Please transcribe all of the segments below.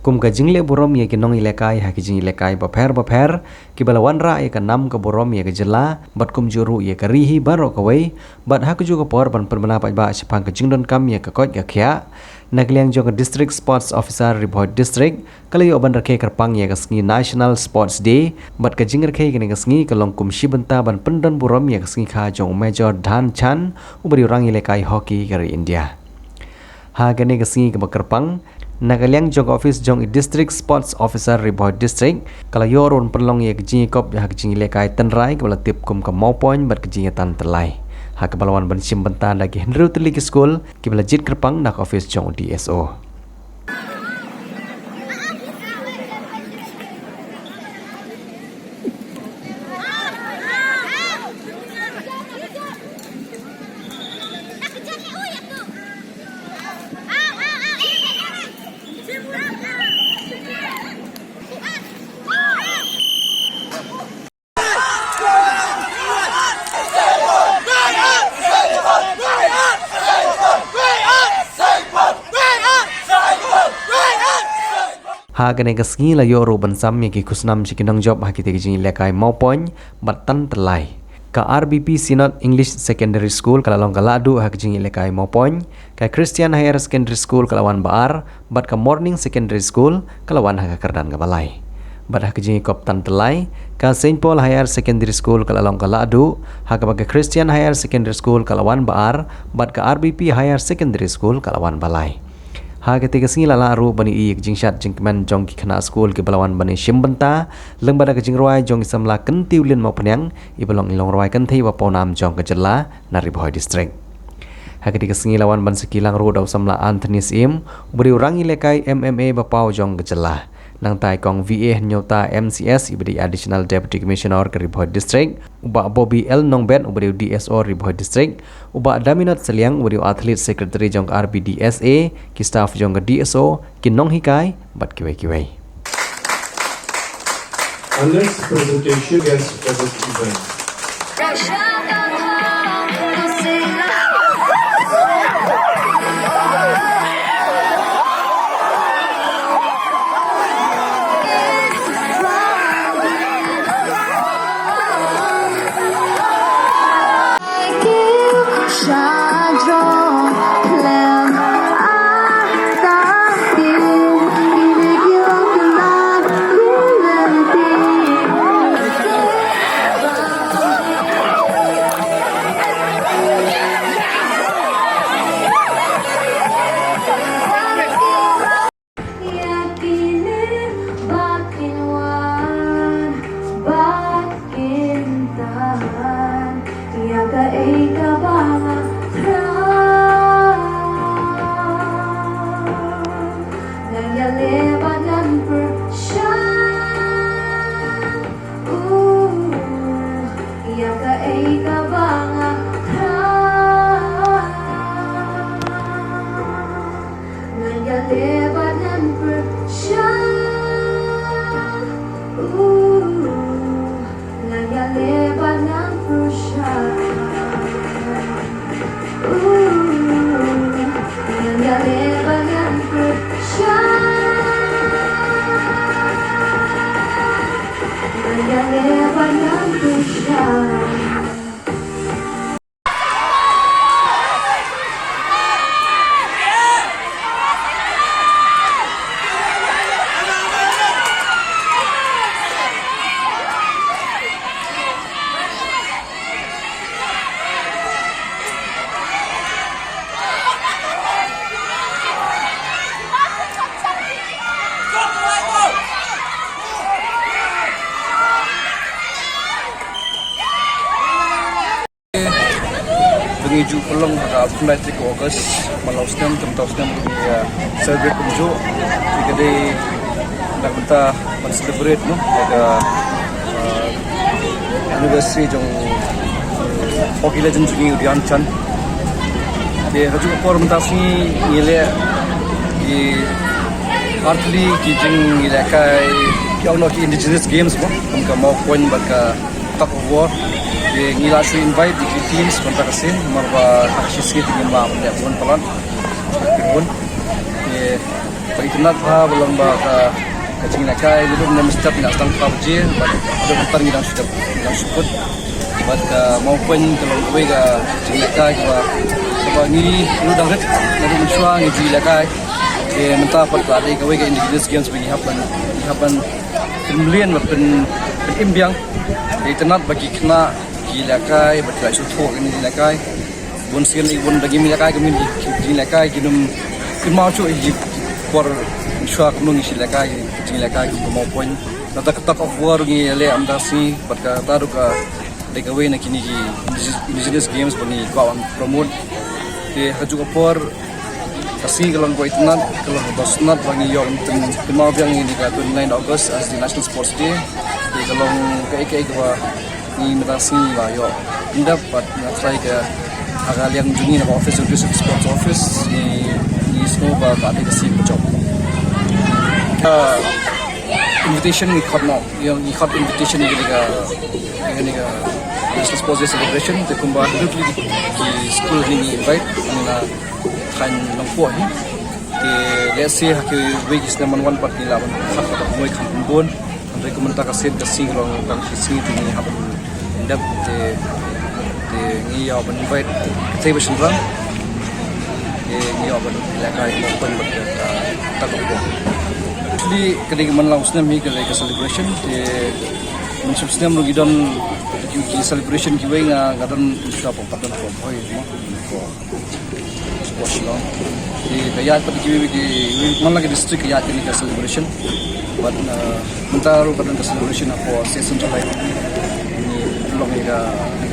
kum ka jingle borom ye ke nong ilekai ha ki jing ilekai baper ki balawan ra ye ka nam ka borom ye ke jela bat kum juru ye ka rihi baro ka wei bat ha ku ju ka por ban permana pa ba chapang ka jingdon kam ye ka kot ga khya Nagliang jong district sports officer report district kalayo ban rakhe karpang ye kasngi national sports day bat ka jingr khe gene kasngi kalong kum shibanta ban pendan burom ye kasngi kha jong major dhan chan ubari orang ilekai hockey kari India ha gene kasngi ka karpang Nagliang jong office jong district sports officer report district kalayo ron penlong ye jingi kop ha jingi ilekai tenrai kala tip kum ka mau point bat ka jingi tan terlai hak balawan bensim bentan lagi Henry Telik School kibla jit kerpang nak office jong DSO. Ha gane kasngi la yoro bansam ye ki kusnam chikinang job ha ki te jing lekai mau point batan terlai ka RBP Sinod English Secondary School kala long kaladu ha ki jing lekai mau point ka Christian Higher Secondary School kalawan baar bat ka Morning Secondary School kalawan ha ka kardan ga balai bat ha ki jing kop tan terlai ka Saint Paul Higher Secondary School kala long kaladu ha ka Christian Higher Secondary School kalawan baar bat ka RBP Higher Secondary School kalawan balai ha ketika singi lala ru bani ik jingshat jingman jong ki khana school ke balawan bani shimbanta leng bada ke jingroi jong samla kentiu lin mau penyang i balong ilong roi kan thei wa ponam jong ke jela nari boy district ha ketika singi lawan ban sekilang ru dau samla Anthony Sim beri orang ilekai MMA bapau jong ke jela nang tai kong VA nyota MCS ibadi additional deputy commissioner ke Riboy district uba Bobby L Nongben ubadi DSO Riboy district uba Daminot Seliang ubadi athlete secretary jong RBDSA ki staff jong ke DSO ki nong hikai bat kiwai Next presentation guest for this event. Menuju pelong pada 19 Ogos malau stem tentang stem celebrate kumju jadi nak minta celebrate no ada anniversary jong hockey legend jungi Udian Chan dia haju por minta sini ile di artli ki jing ile kai yang no ki indigenous games mo kumka mau point baka top of war di ngila su invite di teams kontak kasin marwa aksi sikit dengan ma punya pun pelan pun Internet belum baka kacing lekai itu nem step nak tang PUBG ada bentar ngidang sudah syukur buat mau pun kalau gue ke kacing lekai ke ni lu dah ret dari mencuang kacing lekai mentah pada ada gue ke indigenous games bagi hapan kemudian pen imbiang internet bagi kena lekai bagi suatu ini lekai bun sekali bun bagi lekai kami di lekai kinum mau cuy por syua kunung isi lekai kecil lekai mau poin nata ketak of war ni le amdasi pada taruh ke takeaway nak kini indigenous games bani kawan promote di haju por kasih kalau buat internet kalau bos internet bagi yang mau yang ini ke 29 August as the National Sports Day di kalau ke ni medasi lah yo dapat nak try ke agal yang Juni nak office of sports office ni semua ada kasih job invitation ni khot mau yang khot invitation ni juga National Sports Day celebration te kumba directly di school ni invite na kan longpo ni te let's say ke week is number 1 part ni lawan khot moi kan bon andre komentar kasih long tang sisi ni happen indap te ni ya invite te besin rang ni apa tu lekai maupun tak apa. Actually ketika menalau senam ni ketika celebration, macam senam lagi don di celebration kita ngadan sudah pembadan pemboy semua. Squash lah. Kaya pada kita mana lagi district kaya ini ke celebration. But mentaru pada celebration apa season terbaik ini long ni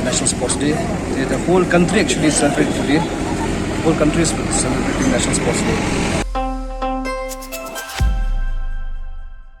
National Sports Day. The whole country actually celebrate today. Whole country is celebrating National Sports Day.